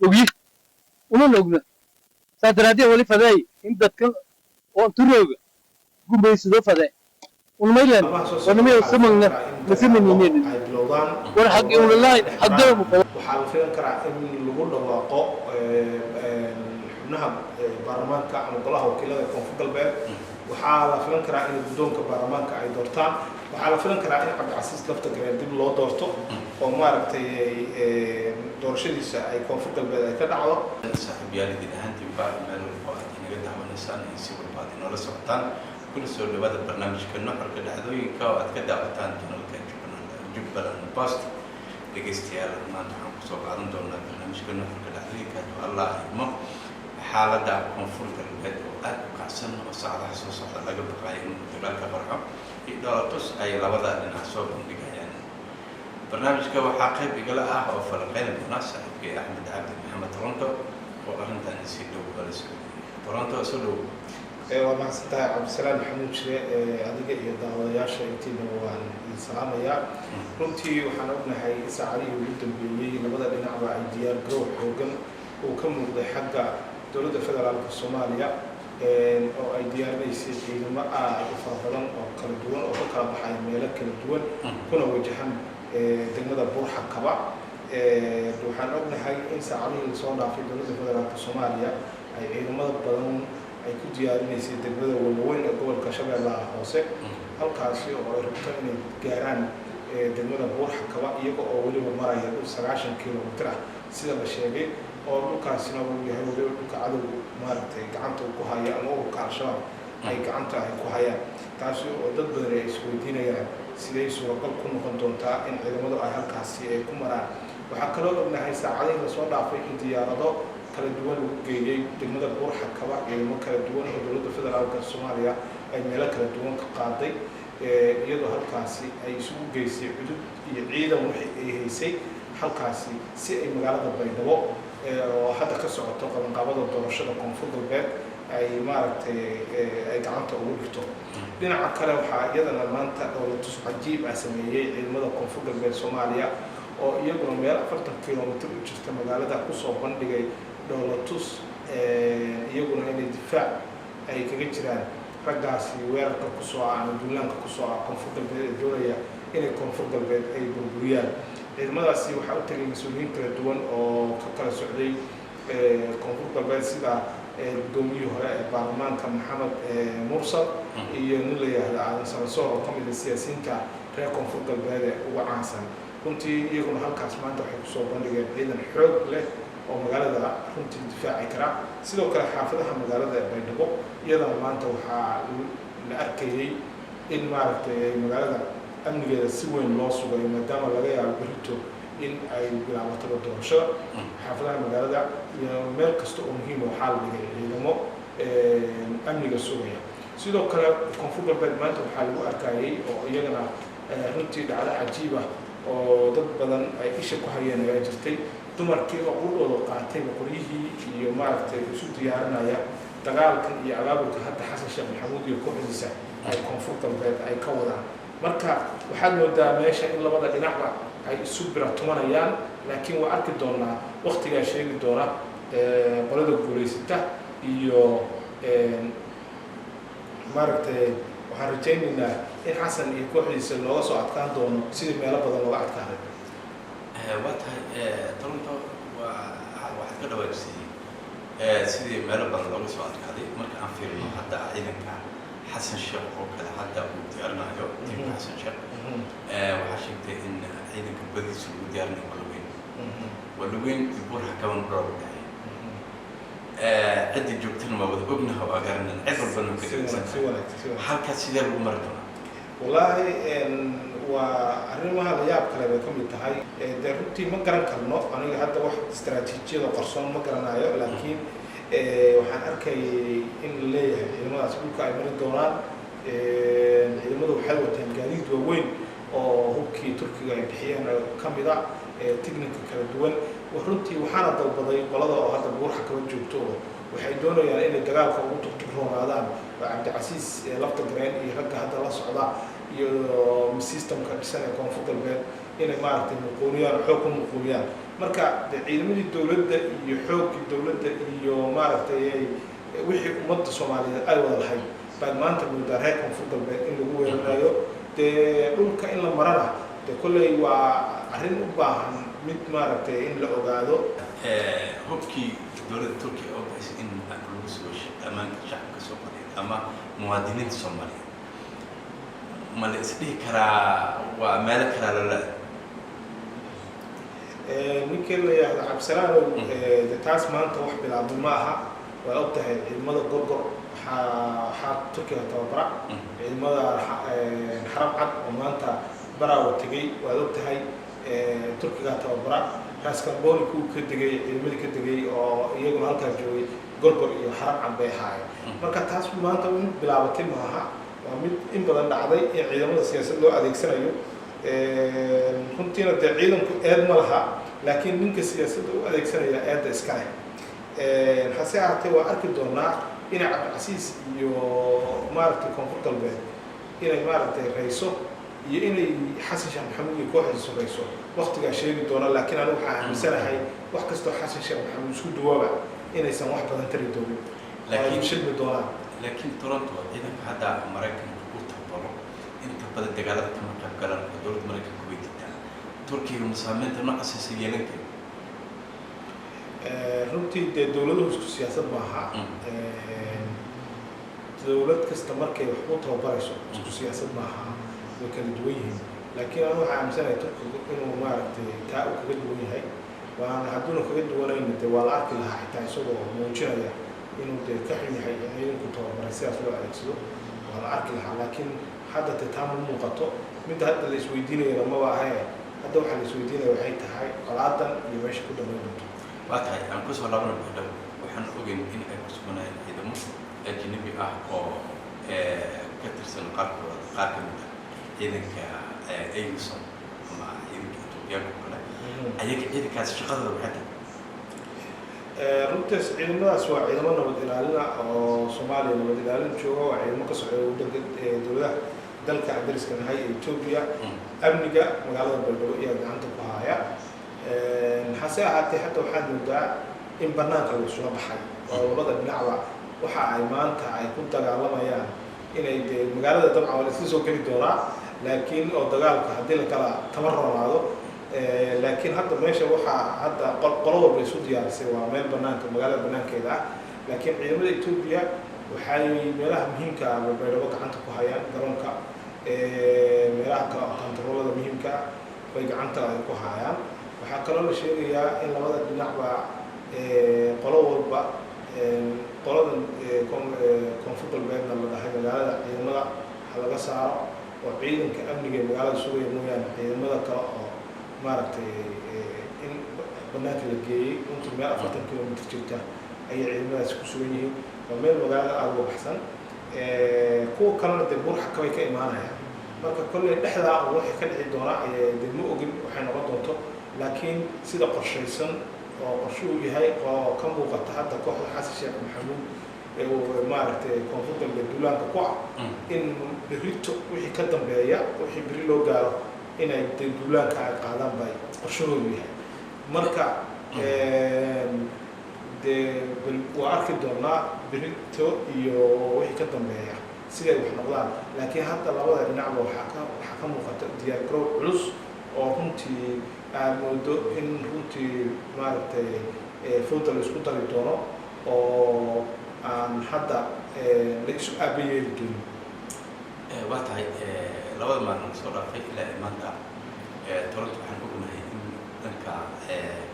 ogi una ogna sadradi wali faday in dadka oo turooga gumaysido faday ونميلن ونميل سمعنا مسمينين والحق يقول الله حقهم وحال فين كرا إن لقول واقع حبناها برلمان كعم قلها وكلا يكون في قلبه وحال فين كرا إن بدون كبرلمان كأي دورتان وحال فين كرا إن عبد العزيز لفت كرا دي لو دورته ومارك دورشة دي يكون في قلبه كذا عوا صاحب يالي دي هانتي بعد ما الفوائد نقدر نعمل إنسان يسوي بعد إنه لسه كل سؤال لهذا البرنامج كنا حركة هذوي كوا أتكلم عن تنو جبل الباست لقيستيار ما نحن كسوق عن دولنا برنامج كنا حركة هذوي كانوا الله ما حالة دا كونفورت البلد وقاسن وصعد حسوس على لقب قايم دولار كبرها إذا تص أي لوضع لنا صوب يعني برنامج كوا حقيقي بيقول أو فلقين الناس في أحمد عبد محمد تورنتو وأنت نسيت بلس تورنتو سلو ومع ستة عبد السلام محمود شريع أديك إيضا وياشا يتينا والسلام يا كنتي وحنقولنا هاي سعري وجدا بيجي لبدا بنعبا ديار جروح وكم وكم وضع حق دولة الفدرال الصومالية أو أي ديار بيصير لما فضلا أو كردوان أو كلا بحي ميلك كردوان كنا وجهنا دمنا بورحة كبا وحنقولنا هاي سعري الصومال في دولة الفدرال الصومالية أي لما بدون ay ku diyaarinaysa degmada walweyn ee gobolka Shabeellaha Hoose halkaasi oo ay rabto inay gaaraan degmada Buurxakaba iyaga oo waliba maraya 90 kiiloomitir sida la sheegay oo dhulkaasina uu yahay dhulka cadawga maaragtay gacanta ku haya ama uu ka Shabaab ay gacanta ku hayaan taasi oo dad badan ay isweydiinayaan sidee suuragal ku noqon doontaa in ciidamadu ay halkaasi ay ku maraan waxa kale oo ognahay saacadaha soo dhaafay in diyaarado kala duwan ugu geeyay degmada Buurxakaba iyo kala duwan oo dowladda federaalka Soomaaliya ay meel kala duwan ka qaaday iyadoo halkaasi ay isugu geysay cudud iyo ciidan wixii ay haysay halkaasi si ay magaalada Baydhabo oo hadda ka socoto qabanqaabada doorashada koonfur galbeed ay maaragtay ay gacanta ugu dhigto dhinaca kale waxaa iyadana maanta dowladda cajiib ah sameeyay ciidamada koonfur galbeed Soomaaliya oo iyaguna meel 40 kiiloomitir u jirta magaalada ku soo bandhigay dowladtus iyaguna inay difaac ay kaga jiraan raggaasi weerarka ku soo aan duulaanka ku soo koonfur galbeed ee doonaya inay koonfur galbeed ay burburiyaan ciidamadaasi waxa u tagay mas'uuliyiin kala duwan oo ka kala socday koonfur galbeed sida guddoomiyihii hore ee baarlamaanka Maxamed Mursal iyo nin la yiraahdo Aadan Samasoor oo ka mid ah siyaasiyiinta reer koonfur galbeed ee ugu caansan runtii iyaguna halkaas maanta waxay ku soo bandhigeen ciidan xoog leh oo magaalada runtii difaaci kara sidoo kale xaafadaha magaalada Baydhabo iyadana maanta waxaa la arkayay in maaragtay magaalada amnigeeda si weyn loo sugay maadaama laga yaabo berito in ay bilaabato doorashada xaafadaha magaalada iyo meel kasta oo muhiim ah waxaa la dhigay ciidamo amniga sugaya sidoo kale koonfur galbeed maanta waxaa lagu arkayay oo iyagana runtii dhacdo cajiib ah oo dad badan ay isha ku hayeen ay jirtay dumarkii oo qudooda qaatay qoryihii iyo maaragtay isu diyaarinaya dagaalkan iyo abaabulka hadda Xasan Sheekh Maxamuud iyo kooxdiisa ay koonfur galbeed ay ka wadaan marka waxaad moodaa meesha in labada dhinacba ay isu biratumanayaan laakiin waa arki doonaa waqtigaa sheegi doona qolada guuleysata iyo maaragtay waxaan rajaynaynaa in Xasan iyo kooxdiisa looga soo adkaan doono sidii meelo badan looga adkaaday Toronto waxaad ka dhawaysay sidii meelo badan looga soo adkaaday marka aan fiirino hadda ciidanka Xasan Sheekh oo kale hadda uu diyaarinayo tiimka Xasan Sheekh waxaa sheegtay in ciidanka badiisa uu diyaarinayo walweyn Buurxakaba maroo dhahay عدي جبتنا ما وذبنا هو أجرنا عذر بنو كذا حركة سيدر ومرتنا والله وأرني ما هذا ياب كلام يكون يتهاي دربتي ما قرن كلنا أنا هذا واحد استراتيجية وقرصان ما قرنا أيه لكن وحن أركي إن اللي ما أسبوع كأي من الدوران ما ده حلوة تنجديد وين أو هوكي تركي قاعد بحيانا كم يضع تكنيك كردوان وحرنتي وحنا ضبضي ولده هذا Buurxakaba joogto waxay doonayaan inay dagaalka ugu turturoonadaan Cabdi Casiis lafta gareen iyo ragga hadda la socda iyo systemka dhisan ee koonfur galbeed inay maaragtay muquuniyaan xoog ku muquuniyaan marka ciidamadii dowladda iyo xoogkii dowladda iyo maaragtay wixii ummadda Soomaaliyeed ay wada lahayd baa maanta muddo reer koonfur galbeed in lagu weerarayo dee dhulka in la marana dee kolley waa arrin u baahan mid maaragtay in la ogaado hubkii dowladda Turkiga oo bixisay in lagu soo ammaanka shacabka Soomaaliyeed ama muwaadiniinta Soomaaliyeed ma la isdhihi karaa waa meel kale loo leeyahay ninkii la yiraahdo Cabdisalaan taas maanta wax bilaabay ma aha waa ogtahay ciidamada gorgor waxaa Turkiga tababara ciidamada xarab cad oo maanta baraawo tagay waa ogtahay Turkiga tababara Raskamboni ku ka degay ciidamadii ka degay oo iyaguna halkaas joogay gorgor iyo xarab cad bay ahaayeen marka taas maanta mid bilaabatay ma aha waa mid in badan dhacday in ciidamada siyaasadda loo adeegsanayo runtiina dee ciidanku eed ma laha laakiin ninka siyaasadda u adeegsanaya eedda iska leh hase ahaatee waa arki doonaa inay Cabdicasiis iyo maaragtay koonfur galbeed inay maaragtay rayso iyo inay Xasan Sheekh Maxamuud iyo kooxdiisu rayso waqtigaa sheegi doona laakiin anigu waxaan aaminsanahay wax kastoo Xasan Sheekh Maxamuud isku duwaba inaysan wax badan tari doonin laakiin shilmi doonaan laakiin Toronto ciidanka hadda Mareykanka ku tabaro inta badan dagaalada kama qayb galaan dowladda Mareykanka way diidaan Turkiga musaamaynta noocaas ay yeelan karaan runtii dee dowladuhu isku siyaasad maaha dowlad kasta markay wax u tababarayso isku siyaasad maaha way kala duwan yihiin laakiin anigu waxaan aaminsanahay Turkigu inuu maaragtay taa uu kaga duwan yahay waana hadduuna kaga duwanayna dee waa la arki lahaa xitaa isagoo muujinaya inuu dee ka xun yahay in ciidanku tababaray sidaas loo adeegsado waa la arki lahaa laakiin hadda dee taa ma muuqato midda hadda la isweydiinayana maba ahae hadda waxaa la isweydiinaya waxay tahay colaadan iyo meesha ku dhammayn doonto waa tahay aan kusoo laabana buuxdhow waxaan ogeyn in ay ku suganayeen ciidamo ajnabi ah oo ka tirsan qaar ka mid ah ciidanka AUSOM ama ciidanka Itoobiyaanka kale ayaga ciidankaas shaqadooda waxay tahay runtaas ciidamadaas waa ciidamo nabad ilaalina oo Soomaaliya nabad ilaalin jooga waa ciidamo ka socda dowladaha dalka dariska nahay Itoobiya amniga magaalada Beledweyne iyo gacanta ku haya hase ahaatee hadda waxaan moodaa in banaanka lagu soo baxay oo labada dhinacba waxa ay maanta ay ku dagaalamayaan inay dee magaalada dabcan waa la isla soo geli doonaa laakiin oo dagaalka haddii la kala tamarronaado laakiin hadda meesha waxaa hadda qolo walba isu diyaarisay waa meel banaanka magaalada banaankeeda ah laakiin ciidamada Itoobiya waxay meelaha muhiimka ah Beledweyne gacanta ku hayaan garoonka meelaha kantaroolada muhiimka ah bay gacanta ay ku hayaan waxaa kaloo la sheegayaa in labada dhinacba qolo walba qoladan koonfur galbeedna la dhahay magaalada ciidamada ha laga saaro oo ciidanka amniga ee magaalada sugaya mooyaane ciidamada kale oo maaragtay in banaanka la geeyey runtii meel 40 kilomitir jirta ayay ciidamadaasi ku sugan yihiin waa meel magaalada aada uga baxsan kuwa kalena dee burxa kabay ka imaanayaan marka kolley dhexdaa oo wixii ka dhici doona dee ma ogin waxay noqon doonto laakiin sida qorshaysan oo qorshuhu yahay oo ka muuqata hadda kooxda Xasan Sheekh Maxamuud ee uu maaragtay koonfur galbeed duulaanka ku ah in berrito wixii ka dambeeya wixii berri loo gaaro inay duulaanka ay qaadaan bay qorshahoodu yahay marka dee waa arki doonaa berrito iyo wixii ka dambeeya siday wax noqdaan laakiin hadda labada dhinacba waxaa ka muuqata diyaar garow culus oo runtii aad moodo in runtii maaragtay fooda la isku dari doono oo aan hadda la isu aabayeeli doonin waa tahay labada maalmood soo dhaafay ilaa maanta Toronto waxaan ognahay in dhanka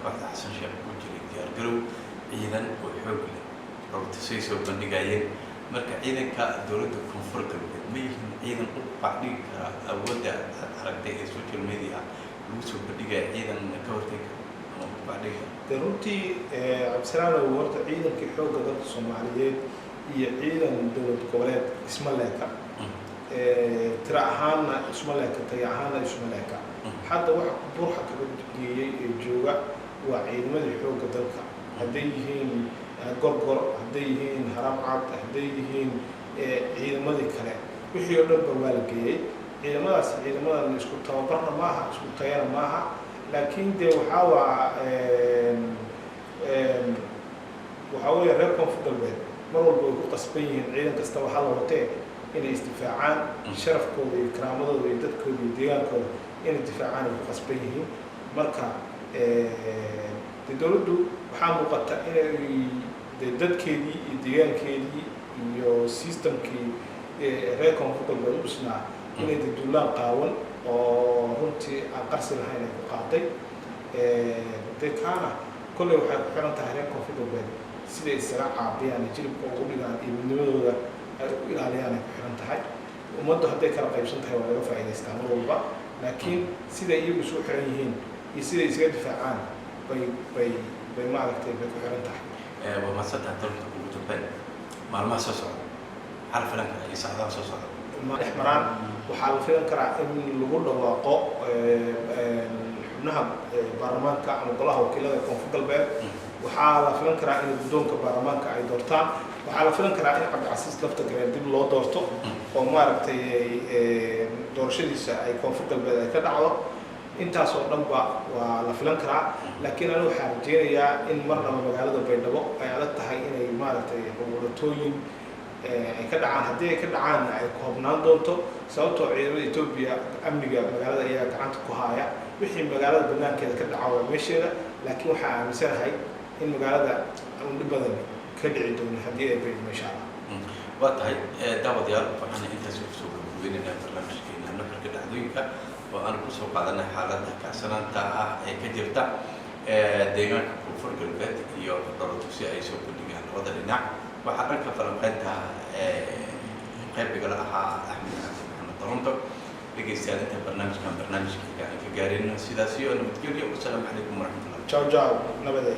kooxda Xasan Sheekh ku jiray diyaar garow ciidan oo xoog leh roobtisay soo bandhigayeen marka ciidanka dowladda koonfur galbeed ma yihiin ciidan u baxdhigi kara awoodda aragtay ee social media lagu soo bandhigaya ciidan ka hortega ama u baxdhiga dee runtii Cabdisalaan warta ciidankii xoogga dalka Soomaaliyeed iyo ciidan dowlad goboleed isma leeka tira ahaanna isma leeka tay ahaanna isma leeka hadda waxa burxa kaga geeyay ee jooga waa ciidamadii xoogga dalka hadday yihiin gorgor hadday yihiin haram cad hadday yihiin ciidamadii kale wixii oo dhanba waa la geeyey ciidamadaas ciidamadan isku tababarna maaha isku tayana maaha laakiin dee waxaa weeye reer koonfur galbeed mar walba way ku qasban yihiin ciidan kasta waxaa la watee inay isdifaacaan sharafkooda iyo karaamadooda iyo dadkooda iyo deegaankooda inay difaacaan ay ku qasban yihiin marka dee dowladdu waxaa muuqata inay dee dadkeedii iyo deegaankeedii iyo systemkii reer koonfur galbeed u dhisnaa inay dee duulaan qaawan oo runtii aan qarsi lahayn ay ku qaaday dee kaana kolley waxay ku xiran tahay reer koonfur galbeed siday isaga caabiyaan jilibka ugu dhigaan iyo midnimadooda ay u ilaaliyaan ay ku xiran tahay ummaddu hadday kala qaybsan tahay waa laga faa'iidaystaa mar walba laakiin siday iyagu isugu xiran yihiin iyo siday isaga difaacaan bay maaragtay bay ku xiran tahay waa maadsantaha dalka ugu dambeyn maalmaha soo socda maxaa la filan karaa iyo saacadaha soo socda dhex maraan waxaa la filan karaa in lagu dhawaaqo xubnaha baarlamaanka ama golaha wakiilada koonfur galbeed waxaa la filan karaa in guddoonka baarlamaanka ay doortaan waxaa la filan karaa in cabdicasiis laftagareen dib loo doorto oo maaragtay doorashadiisa ay koonfur galbeed ay ka dhacdo intaasoo dhanba waa la filan karaa laakiin anigu waxaa rajeynayaa in marnaba magaalada baydhabo ay adag tahay inay maaragtay wadatooyin ay ka dhacaan haddii ay ka dhacaanna ay koobnaan doonto sababtoo ciidamada Ethiopia amniga magaalada ayaa gacanta ku haya wixii magaalada banaankeeda ka dhaca waa meesheeda laakiin waxaa aaminsanahay in magaalada aan dhib badan ka dhici doono haddii ay baydhabo insha Allah waa tahay daawadayaal waxaan intaas ku soo gudbinaynaa barnaamijkeena nuxurka dhacdooyinka oo aan ku soo qaadanay xaaladda kacsanaanta ah ee ka jirta deegaanka koonfur galbeed iyo dowladdu ay soo bandhigaan labada dhinac waxaa dhanka falanqaynta qaybiga la ahaa Axmed Maxamed Toronto dhegeystayaal inta barnaamijkan barnaamijka ka gaareen sidaas iyo nabadgelyo wassalaamu calaykum waraxmatullahi ciao ciao nabadgelyo